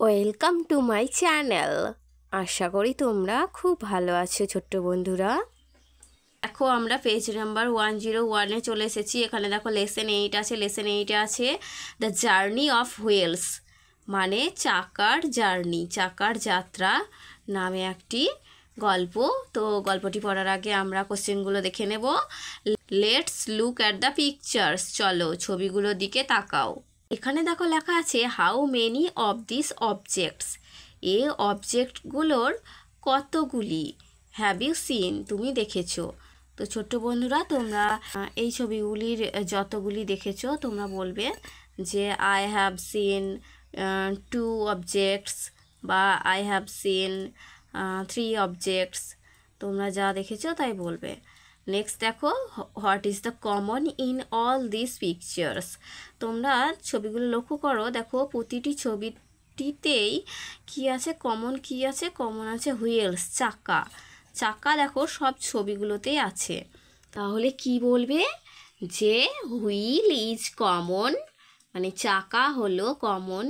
Welcome to my channel. আশা করি তোমরা খুব ভালো আছো ছোট্ট বন্ধুরা। দেখো আমরা পেজ নাম্বার 101-এ চলে এসেছি। এখানে দেখো লেসন 8 আছে। লেসন 8-এ আছে দ্য জার্নি অফ হুইলস, মানে চাকার জার্নি, চাকার যাত্রা নামে একটি গল্প। তো গল্পটি পড়ার আগে আমরা কোশ্চেনগুলো দেখে নেব। Let's look at the pictures, চলো ছবিগুলোর দিকে তাকাও। এখানে দেখো লেখা আছে how many of this objects, এই অবজেক্টগুলোর কতগুলি। হ্যাভ ইউ সিন, তুমি দেখেছো। তো ছোট্ট বন্ধুরা তোমরা এই ছবিগুলির যতগুলি দেখেছো তোমরা বলবে যে আই হ্যাভ সিন 2 অবজেক্টস বা আই হ্যাভ সিন 3 অবজেক্টস। তোমরা যা দেখেছো তাই বলবে। নেক্সট দেখো what is the common in all this pictures. তোমরা ছবিগুলো লক্ষ্য করো, দেখো প্রতিটি ছবিটিতেই কি আছে কমন, কি আছে কমন আছে হুইলস, চাকা। চাকা দেখো সব ছবিগুলোতেই আছে। তাহলে কি বলবে যে হুইল ইজ কমন, মানে চাকা হলো common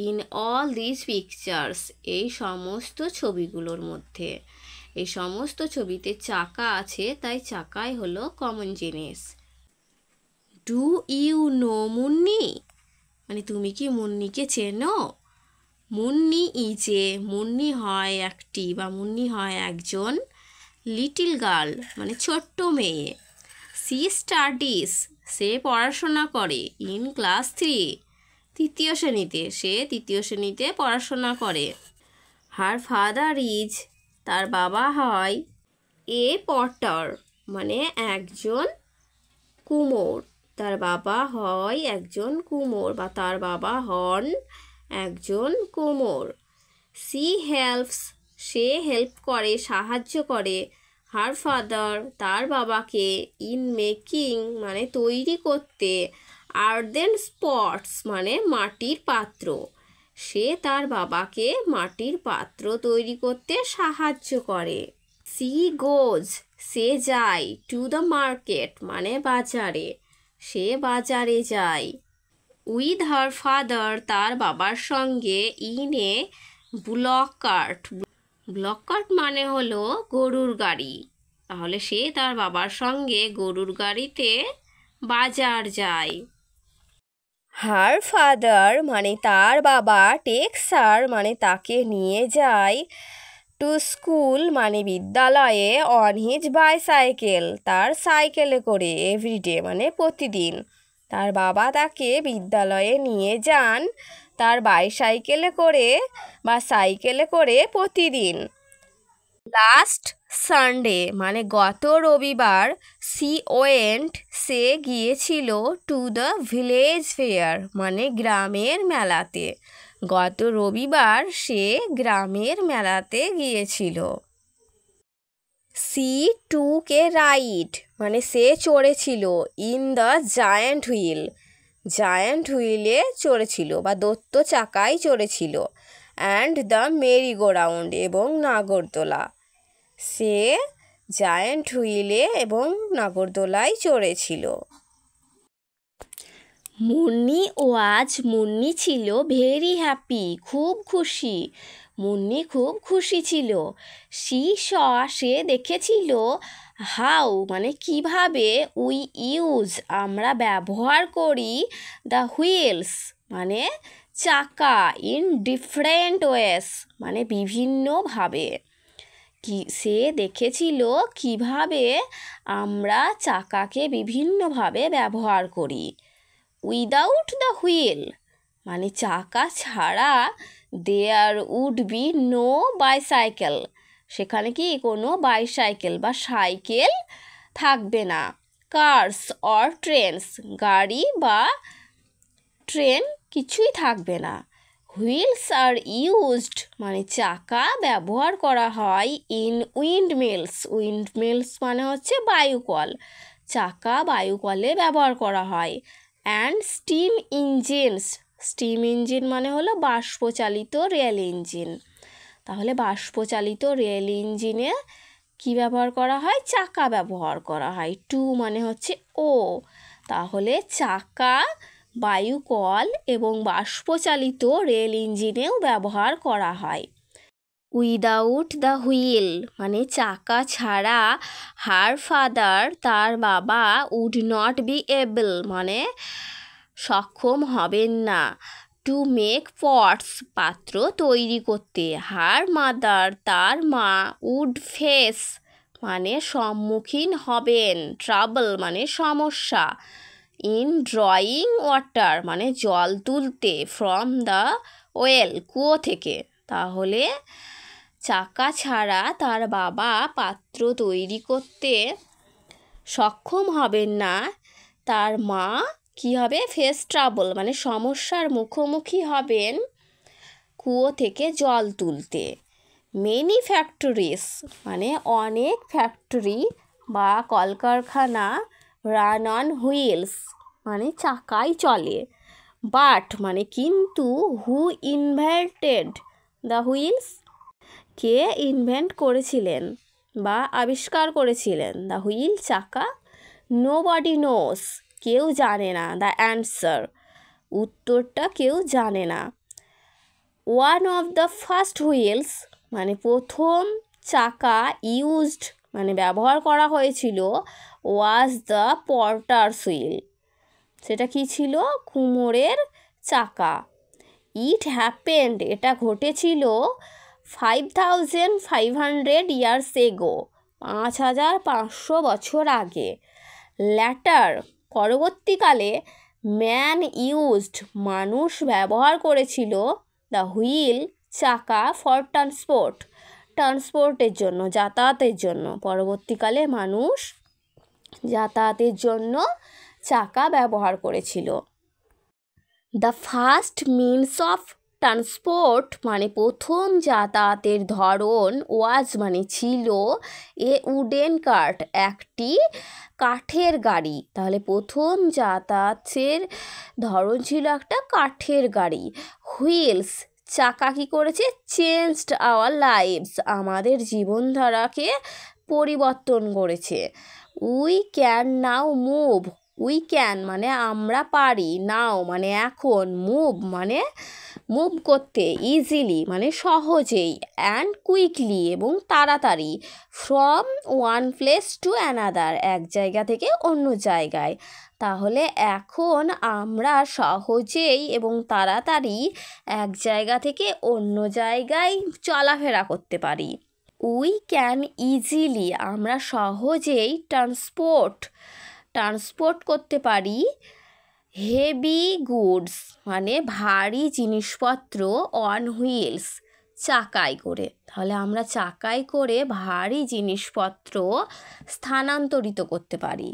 in all this pictures, এই সমস্ত ছবিগুলোর মধ্যে। এই সমস্ত ছবিতে চাকা আছে, তাই চাকাই হলো কমন জিনিস। ডু ইউ নো মুন্নি, মানে তুমি কি মুন্নিকে চেনো? মুন্নি মুন্নি হয় একটি বা মুন্নি হয় একজন লিটিল গার্ল, মানে ছোট্ট মেয়ে। সি স্টাডিজ, সে পড়াশোনা করে। ইন ক্লাস 3, তৃতীয় শ্রেণীতে, সে তৃতীয় শ্রেণীতে পড়াশোনা করে। হার ফাদার ইজ, তার বাবা হয় এ পটার, মানে একজন কুমোর। তার বাবা হয় একজন কুমোর বা তার বাবা হন একজন কুমোর। সি হেল্পস, সে হেল্প করে, সাহায্য করে। হার ফাদার, তার বাবাকে। ইন মেকিং, মানে তৈরি করতে। আর্দেন স্পটস, মানে মাটির পাত্র। সে তার বাবাকে মাটির পাত্র তৈরি করতে সাহায্য করে। সি গোজ, সে যায়। টু দ্য মার্কেট, মানে বাজারে, সে বাজারে যায়। উইথ হার ফাদার, তার বাবার সঙ্গে। In a block cart, block cart মানে হলো গরুর গাড়ি। তাহলে সে তার বাবার সঙ্গে গরুর গাড়িতে বাজার যায়। হার ফাদার, মানে তার বাবা। টেক্স হার, মানে তাকে নিয়ে যায়। টু স্কুল, মানে বিদ্যালয়ে। অন হিজ বাইসাইকেল, তার সাইকেলে করে। এভরিডে, মানে প্রতিদিন। তার বাবা তাকে বিদ্যালয়ে নিয়ে যান তার বাইসাইকেলে করে বা সাইকেলে করে প্রতিদিন। লাস্ট সানডে, মানে গত রবিবার। সি ওয়েন্ট, সে গিয়েছিল। টু দ্য ভিলেজ ফেয়ার, মানে গ্রামের মেলাতে। গত রবিবার সে গ্রামের মেলাতে গিয়েছিল। সি টুক এ রাইড, মানে সে চড়েছিল। In the giant wheel, giant হুইলে চড়েছিল বা দৈত্য চাকায় চড়েছিল। And the merry go round, এবং নাগরদোলা। সে জায়ান্ট হুইলে এবং নাগরদোলায় চড়েছিল। মুন্নি ছিল ভেরি হ্যাপি, খুব খুশি। মুন্নি খুব খুশি ছিল। সে দেখেছিল। হাউ, মানে কিভাবে। উই ইউজ, আমরা ব্যবহার করি। দ্য হুইলস, মানে চাকা। ইন ডিফারেন্ট ওয়েস, মানে বিভিন্নভাবে। সে দেখেছিল কিভাবে আমরা চাকাকে বিভিন্নভাবে ব্যবহার করি। উইদাউট দ্য হুইল, মানে চাকা ছাড়া। There would be no bicycle, সেখানে কি কোনো বাইসাইকেল বা সাইকেল থাকবে না। কার্স অর ট্রেনস, গাড়ি বা ট্রেন কিছুই থাকবে না। হুইলস আর ইউজড, মানে চাকা ব্যবহার করা হয়। ইন উইন্ডমিলস, উইন্ডমিলস মানে হচ্ছে বায়ুকল, চাকা বায়ুকলে ব্যবহার করা হয়। And steam engines, steam engine মানে হলো বাষ্পচালিত রেল ইঞ্জিন। তাহলে বাষ্পচালিত রেল ইঞ্জিনে কি ব্যবহার করা হয়? চাকা ব্যবহার করা হয়। টু মানে হচ্ছে ও, তাহলে চাকা বায়ুকল এবং বাষ্পচালিত রেল ইঞ্জিনেও ব্যবহার করা হয়। উইদাউট দ্য হুইল মানে চাকা ছাড়া হার ফাদার তার বাবা উড নট বি এবল মানে সক্ষম হবেন না টু মেক পটস পাত্র তৈরি করতে। হার মাদার তার মা উড ফেস মানে সম্মুখীন হবেন, ট্রাবল মানে সমস্যা, ইন ড্রয়িং ওয়াটার মানে জল তুলতে, ফ্রম দ্য ওয়েল কুয়ো থেকে। তাহলে চাকা ছাড়া তার বাবা পাত্র তৈরি করতে সক্ষম হবেন না, তার মা কী হবে, ফেস ট্রাবল মানে সমস্যার মুখোমুখি হবেন কুয়ো থেকে জল তুলতে। মেনি ফ্যাক্টরিজ মানে অনেক ফ্যাক্টরি বা কলকারখানা রান অন হুইলস মানে চাকায় চলে। বাট মানে কিন্তু হু ইনভেন্টেড দ্য হুইলস কে ইনভেন্ট করেছিলেন বা আবিষ্কার করেছিলেন দ্য হুইল চাকা? নোবডি নোস কেউ জানে না। দ্য অ্যান্সার উত্তরটা কেউ জানে না। One of the first wheels মানে প্রথম চাকা ইউজড মানে ব্যবহার করা হয়েছিল ওয়াজ দ্য পর্টার্স হুইল। সেটা কি ছিল? কুমোরের চাকা। ইট হ্যাপেন্ড এটা ঘটেছিল 5500 ইয়ার্স এগো 5500 বছর আগে। ল্যাটার পরবর্তীকালে ম্যান ইউজড মানুষ ব্যবহার করেছিল দ্য হুইল চাকা ফর ট্রান্সপোর্টের জন্য, যাতায়াতের জন্য। পরবর্তীকালে মানুষ যাতায়াতের জন্য চাকা ব্যবহার করেছিল। The first means of transport মানে প্রথম যাতায়াতের ধরন ওয়াজ মানে ছিল এ উডেন কার্ট একটি কাঠের গাড়ি। তাহলে প্রথম যাতায়াতের ধরন ছিল একটা কাঠের গাড়ি। হুইলস চাকা কী করেছে? চেঞ্জড আওয়ার লাইভস আমাদের জীবনধারাকে পরিবর্তন করেছে। We can now move we can মানে আমরা পারি, নাও মানে এখন, মুভ মানে মুভ করতে, ইজিলি মানে সহজেই, অ্যান্ড কুইকলি এবং তাড়াতাড়ি, from one place to another এক জায়গা থেকে অন্য জায়গায়। তাহলে এখন আমরা সহজেই এবং তাড়াতাড়ি এক জায়গা থেকে অন্য জায়গায় চলাফেরা করতে পারি। উই ক্যান ইজিলি আমরা সহজেই ট্রান্সপোর্ট করতে পারি হেভি গুডস মানে ভারী জিনিসপত্র অন হুইলস চাকায় করে। তাহলে আমরা চাকায় করে ভারী জিনিসপত্র স্থানান্তরিত করতে পারি।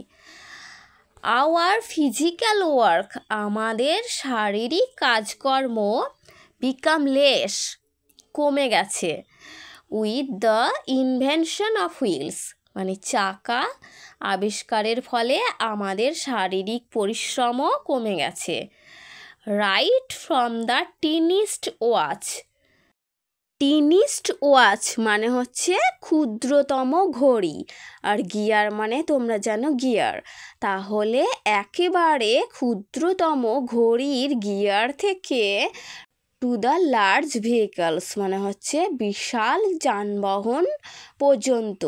আওয়ার ফিজিক্যাল ওয়ার্ক আমাদের শারীরিক কাজকর্ম বিকাম লেস কমে গেছে with the invention of wheels মানে চাকা আবিষ্কারের ফলে আমাদের শারীরিক পরিশ্রমও কমে গেছে। Right from the tiniest watch মানে হচ্ছে ক্ষুদ্রতম ঘড়ি, আর গিয়ার মানে তোমরা জানো গিয়ার। তাহলে একেবারে ক্ষুদ্রতম ঘড়ির গিয়ার থেকে টু দ্য লার্জ ভেহিকলস মানে হচ্ছে বিশাল যানবাহন পর্যন্ত।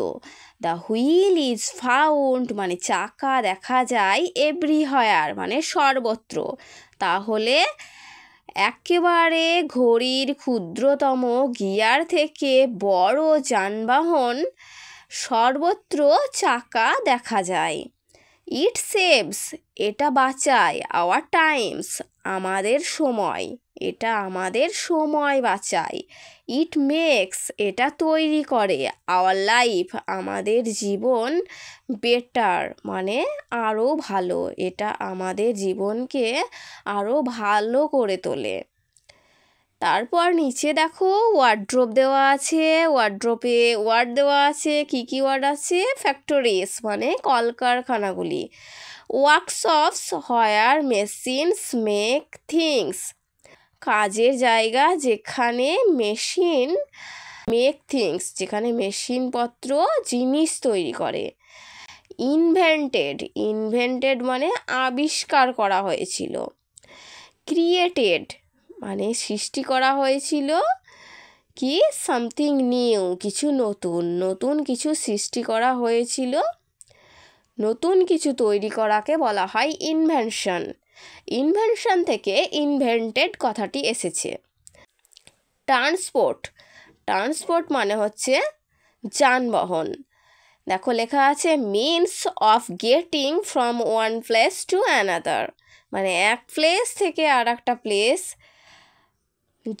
দ্য হুইল ইজ ফাউন্ড মানে চাকা দেখা যায় এভরিহোয়ার মানে সর্বত্র। তাহলে একেবারে ঘড়ির ক্ষুদ্রতম গিয়ার থেকে বড় যানবাহন সর্বত্র চাকা দেখা যায়। ইট সেভস এটা বাঁচায় আওয়ার টাইমস আমাদের সময়, এটা আমাদের সময় বাঁচায়। ইট মেক্স এটা তৈরি করে আওয়ার লাইফ আমাদের জীবন বেটার মানে আরও ভালো, এটা আমাদের জীবনকে আরও ভালো করে তোলে। তারপর নিচে দেখো ওয়ার্ড্রোব দেওয়া আছে, ওয়ার্ড্রোবে ওয়ার্ড দেওয়া আছে। কী কী ওয়ার্ড আছে? ফ্যাক্টরিজ মানে কলকারখানাগুলি, ওয়ার্কশপস হোয়ার মেশিনস মেক থিংস কাজের জায়গা যেখানে মেশিন মেক থিংস যেখানে মেশিনপত্র জিনিস তৈরি করে। ইনভেন্টেড মানে আবিষ্কার করা হয়েছিল। ক্রিয়েটেড মানে সৃষ্টি করা হয়েছিল কি সামথিং নিউ, কিছু নতুন, নতুন কিছু সৃষ্টি করা হয়েছিল, নতুন কিছু তৈরি করাকে বলা হয় ইনভেনশন। ইনভেনশন থেকে ইনভেন্টেড কথাটি এসেছে। ট্রান্সপোর্ট, ট্রান্সপোর্ট মানে হচ্ছে যানবাহন। দেখো লেখা আছে means of getting from one place to another, মানে এক প্লেস থেকে আর একটা প্লেস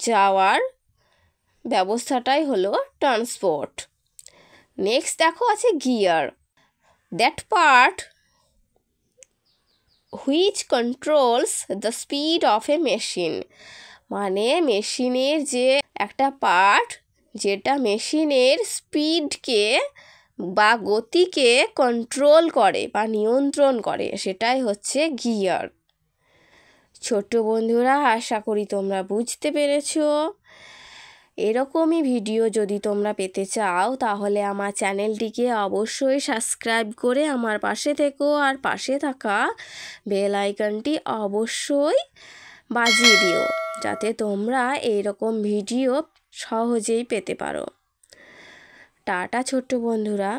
যাওয়ার ব্যবস্থাটাই হলো ট্রান্সপোর্ট। নেক্সট দেখো আছে gear, that part which controls the speed of A machine, মানে মেশিনের যে একটা পার্ট যেটা মেশিনের স্পিডকে বা গতিকে কন্ট্রোল করে বা নিয়ন্ত্রণ করে, সেটাই হচ্ছে গিয়ার। ছোট্ট বন্ধুরা, আশা করি তোমরা বুঝতে পেরেছো। এরকমই ভিডিও যদি তোমরা পেতে চাও তাহলে আমার চ্যানেলটিকে অবশ্যই সাবস্ক্রাইব করে আমার পাশে থেকো, আর পাশে থাকা বেল আইকনটি অবশ্যই বাজিয়ে দিও যাতে তোমরা এইরকম ভিডিও সহজেই পেতে পারো। টাটা ছোট্ট বন্ধুরা।